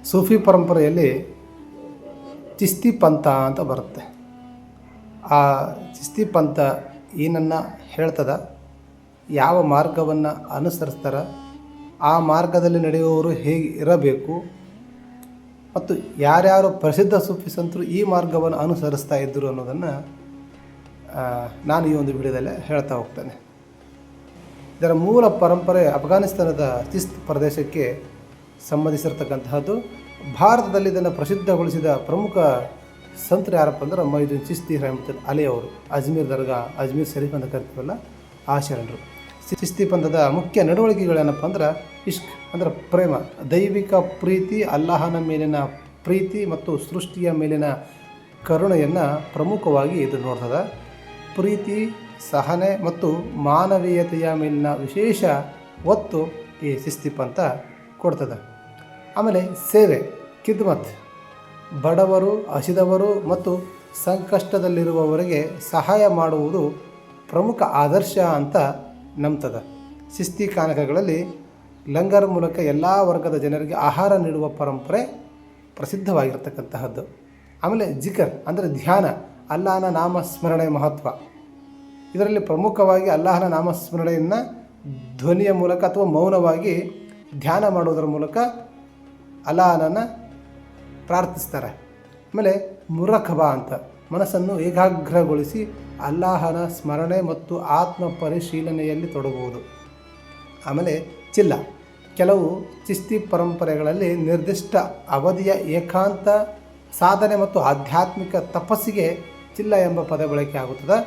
ಸೂಫಿ ಪರಂಪರೆಯಲ್ಲಿ ಚಿಸ್ತಿ ಪಂಥ ಅಂತ ಬರುತ್ತೆ. ಆ ಚಿಸ್ತಿ ಪಂಥ ಏನನ್ನು ಹೇಳ್ತದ, ಯಾವ ಮಾರ್ಗವನ್ನು ಅನುಸರಿಸ್ತಾರೆ, ಆ ಮಾರ್ಗದಲ್ಲಿ ನಡೆಯುವವರು ಹೇಗೆ ಇರಬೇಕು ಮತ್ತು ಯಾರ್ಯಾರು ಪ್ರಸಿದ್ಧ ಸೂಫಿ ಸಂತರು ಈ ಮಾರ್ಗವನ್ನು ಅನುಸರಿಸ್ತಾ ಇದ್ದರು ಅನ್ನೋದನ್ನು ನಾನು ಈ ಒಂದು ವಿಡಿಯೋದಲ್ಲೇ ಹೇಳ್ತಾ ಹೋಗ್ತೇನೆ. ಇದರ ಮೂಲ ಪರಂಪರೆ ಅಫ್ಘಾನಿಸ್ತಾನದ ಚಿಸ್ತ್ ಪ್ರದೇಶಕ್ಕೆ ಸಂಬಂಧಿಸಿರ್ತಕ್ಕಂತಹದ್ದು. ಭಾರತದಲ್ಲಿ ಇದನ್ನು ಪ್ರಸಿದ್ಧಗೊಳಿಸಿದ ಪ್ರಮುಖ ಸಂತರು ಯಾರಪ್ಪ ಅಂದ್ರೆ ಮೊಯ್ನುದ್ದೀನ್ ಚಿಸ್ತಿ ರಹಮತುಲ್ಲಾಹಿ ಅಲೈ ಅವರು. ಅಜ್ಮೀರ್ ದರ್ಗಾ, ಅಜ್ಮೀರ್ ಶರೀಫ್ ಅಂತ ಕರಿತೀವಲ್ಲ, ಆ ಶರಣರು. ಚಿಸ್ತಿ ಪಂಥದ ಮುಖ್ಯ ನಡವಳಿಕೆಗಳೇನಪ್ಪ ಅಂದ್ರೆ ಇಷ್ಕ್ ಅಂದರೆ ಪ್ರೇಮ, ದೈವಿಕ ಪ್ರೀತಿ, ಅಲ್ಲಾಹನ ಮೇಲಿನ ಪ್ರೀತಿ ಮತ್ತು ಸೃಷ್ಟಿಯ ಮೇಲಿನ ಕರುಣೆಯನ್ನು ಪ್ರಮುಖವಾಗಿ ಇದು ನೋಡ್ತದೆ. ಪ್ರೀತಿ, ಸಹನೆ ಮತ್ತು ಮಾನವೀಯತೆಯ ಮೇಲಿನ ವಿಶೇಷ ಒತ್ತು ಈ ಚಿಸ್ತಿ ಪಂಥ ಕೊಡ್ತದೆ. ಆಮೇಲೆ ಸೇವೆ, ಖಿದ್ಮತ್, ಬಡವರು, ಹಸಿದವರು ಮತ್ತು ಸಂಕಷ್ಟದಲ್ಲಿರುವವರಿಗೆ ಸಹಾಯ ಮಾಡುವುದು ಪ್ರಮುಖ ಆದರ್ಶ ಅಂತ ನಂಬ್ತದೆ. ಚಿಸ್ತಿ ಖಾನಗಳಲ್ಲಿ ಲಂಗರ್ ಮೂಲಕ ಎಲ್ಲ ವರ್ಗದ ಜನರಿಗೆ ಆಹಾರ ನೀಡುವ ಪರಂಪರೆ ಪ್ರಸಿದ್ಧವಾಗಿರ್ತಕ್ಕಂತಹದ್ದು. ಆಮೇಲೆ ಜಿಕರ್ ಅಂದರೆ ಧ್ಯಾನ, ಅಲ್ಲಾಹನ ನಾಮಸ್ಮರಣೆ ಮಹತ್ವ. ಇದರಲ್ಲಿ ಪ್ರಮುಖವಾಗಿ ಅಲ್ಲಾಹನ ನಾಮಸ್ಮರಣೆಯನ್ನು ಧ್ವನಿಯ ಮೂಲಕ ಅಥವಾ ಮೌನವಾಗಿ ಧ್ಯಾನ ಮಾಡುವುದರ ಮೂಲಕ ಅಲ್ಲಾಹನನ್ನು ಪ್ರಾರ್ಥಿಸ್ತಾರೆ. ಆಮೇಲೆ ಮುರಖಬಾ ಅಂತ ಮನಸ್ಸನ್ನು ಏಕಾಗ್ರಗೊಳಿಸಿ ಅಲ್ಲಾಹನ ಸ್ಮರಣೆ ಮತ್ತು ಆತ್ಮ ಪರಿಶೀಲನೆಯಲ್ಲಿ ತೊಡಗುವುದು. ಆಮೇಲೆ ಚಿಲ್ಲ, ಕೆಲವು ಚಿಸ್ತಿ ಪರಂಪರೆಗಳಲ್ಲಿ ನಿರ್ದಿಷ್ಟ ಅವಧಿಯ ಏಕಾಂತ ಸಾಧನೆ ಮತ್ತು ಆಧ್ಯಾತ್ಮಿಕ ತಪಸ್ಸಿಗೆ ಚಿಲ್ಲ ಎಂಬ ಪದ ಬಳಕೆ ಆಗುತ್ತದೆ.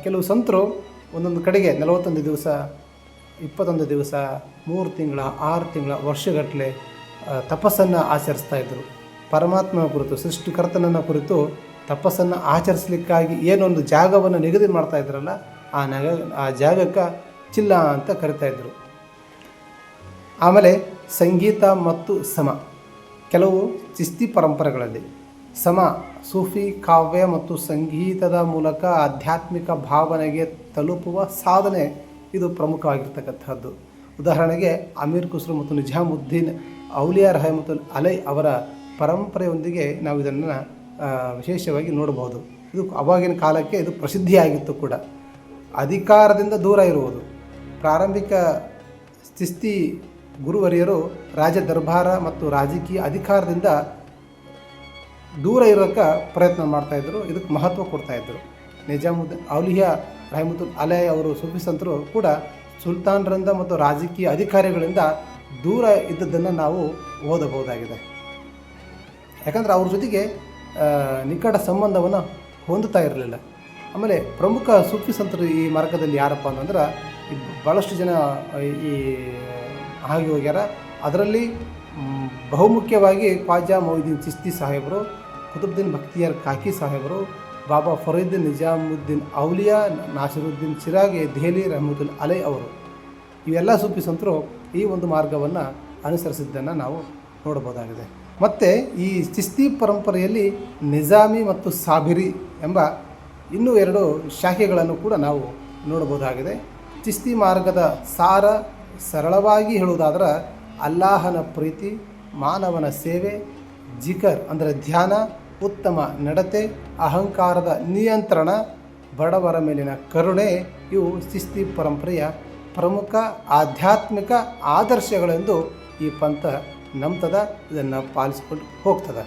ಕೆಲವು ಸಂತರು ಒಂದೊಂದು ಕಡೆಗೆ 41 ದಿವಸ, 21 ದಿವಸ, 3 ತಿಂಗಳ, 6 ತಿಂಗಳ, ವರ್ಷಗಟ್ಟಲೆ ತಪಸ್ಸನ್ನು ಆಚರಿಸ್ತಾಯಿದ್ರು. ಪರಮಾತ್ಮನ ಕುರಿತು, ಸೃಷ್ಟಿಕರ್ತನನ್ನು ಕುರಿತು ತಪಸ್ಸನ್ನು ಆಚರಿಸಲಿಕ್ಕಾಗಿ ಏನೊಂದು ಜಾಗವನ್ನು ನಿಗದಿ ಮಾಡ್ತಾಯಿದ್ರಲ್ಲ, ಆ ಜಾಗಕ್ಕೆ ಚಿಲ್ಲ ಅಂತ ಕರಿತಾಯಿದ್ರು. ಆಮೇಲೆ ಸಂಗೀತ ಮತ್ತು ಸಮ, ಕೆಲವು ಚಿಸ್ತಿ ಪರಂಪರೆಗಳಲ್ಲಿ ಸಮ, ಸೂಫಿ ಕಾವ್ಯ ಮತ್ತು ಸಂಗೀತದ ಮೂಲಕ ಆಧ್ಯಾತ್ಮಿಕ ಭಾವನೆಗೆ ತಲುಪುವ ಸಾಧನೆ ಇದು ಪ್ರಮುಖವಾಗಿರ್ತಕ್ಕಂಥದ್ದು. ಉದಾಹರಣೆಗೆ ಅಮೀರ್ ಖುಸ್ರು ಮತ್ತು ನಿಜಾಮುದ್ದೀನ್ ಔಲಿಯಾ ರಹಮತುಲ್ಲಾಹಿ ಅಲೈ ಅವರ ಪರಂಪರೆಯೊಂದಿಗೆ ನಾವು ಇದನ್ನು ವಿಶೇಷವಾಗಿ ನೋಡಬಹುದು. ಇದು ಅವಾಗಿನ ಕಾಲಕ್ಕೆ ಇದು ಪ್ರಸಿದ್ಧಿಯಾಗಿತ್ತು ಕೂಡ. ಅಧಿಕಾರದಿಂದ ದೂರ ಇರುವುದು, ಪ್ರಾರಂಭಿಕ ಚಿಸ್ತಿ ಗುರುವರಿಯರು ರಾಜ ದರ್ಬಾರ ಮತ್ತು ರಾಜಕೀಯ ಅಧಿಕಾರದಿಂದ ದೂರ ಇರೋಕ್ಕೆ ಪ್ರಯತ್ನ ಮಾಡ್ತಾಯಿದ್ರು, ಇದಕ್ಕೆ ಮಹತ್ವ ಕೊಡ್ತಾಯಿದ್ರು. ನಿಜಾಮುದ್ದೀನ್ ಔಲಿಯಾ ರಹಮತುಲ್ಲಾಹಿ ಅಲೈ ಅವರು ಸೂಫಿ ಸಂತರು ಕೂಡ ಸುಲ್ತಾನರಿಂದ ಮತ್ತು ರಾಜಕೀಯ ಅಧಿಕಾರಿಗಳಿಂದ ದೂರ ಇದ್ದದ್ದನ್ನು ನಾವು ಓದಬಹುದಾಗಿದೆ. ಯಾಕಂದರೆ ಅವ್ರ ಜೊತೆಗೆ ನಿಕಟ ಸಂಬಂಧವನ್ನು ಹೊಂದುತ್ತಾ ಇರಲಿಲ್ಲ. ಆಮೇಲೆ ಪ್ರಮುಖ ಸೂಫಿ ಸಂತರು ಈ ಮಾರ್ಗದಲ್ಲಿ ಯಾರಪ್ಪ ಅಂತಂದ್ರೆ ಭಾಳಷ್ಟು ಜನ ಈ ಆಗಿ ಹೋಗ್ಯಾರ. ಅದರಲ್ಲಿ ಬಹುಮುಖ್ಯವಾಗಿ ಖ್ವಾಜಾ ಮೊಯ್ನುದ್ದೀನ್ ಚಿಸ್ತಿ ಸಾಹೇಬರು, ಕುತುಬುದ್ದೀನ್ ಬಖ್ತಿಯಾರ್ ಕಾಕಿ ಸಾಹೇಬರು, ಬಾಬಾ ಫರೀದ್ ನಿಜಾಮುದ್ದೀನ್ ಔಲಿಯಾ, ನಾಸಿರುದ್ದೀನ್ ಚಿರಾಗಿ ದೆಹಲಿ ರಹಮತುಲ್ಲಾಹಿ ಅಲೈ ಅವರು. ಇವೆಲ್ಲ ಸೂಫಿ ಸಂತರು ಈ ಒಂದು ಮಾರ್ಗವನ್ನು ಅನುಸರಿಸಿದ್ದನ್ನು ನಾವು ನೋಡಬಹುದಾಗಿದೆ. ಮತ್ತು ಈ ಚಿಸ್ತಿ ಪರಂಪರೆಯಲ್ಲಿ ನಿಜಾಮಿ ಮತ್ತು ಸಾಬಿರಿ ಎಂಬ ಇನ್ನೂ 2 ಶಾಖೆಗಳನ್ನು ಕೂಡ ನಾವು ನೋಡಬಹುದಾಗಿದೆ. ಚಿಸ್ತಿ ಮಾರ್ಗದ ಸಾರ ಸರಳವಾಗಿ ಹೇಳುವುದಾದ್ರೆ ಅಲ್ಲಾಹನ ಪ್ರೀತಿ, ಮಾನವನ ಸೇವೆ, ಜಿಕರ್ ಅಂದರೆ ಧ್ಯಾನ, ಉತ್ತಮ ನಡತೆ, ಅಹಂಕಾರದ ನಿಯಂತ್ರಣ, ಬಡವರ ಮೇಲಿನ ಕರುಣೆ ಇವು ಚಿಸ್ತಿ ಪರಂಪರೆಯ ಪ್ರಮುಖ ಆಧ್ಯಾತ್ಮಿಕ ಆದರ್ಶಗಳೆಂದು ಈ ಪಂಥ ನಂಬ್ತದ, ಇದನ್ನು ಪಾಲಿಸಿಕೊಂಡು ಹೋಗ್ತದೆ.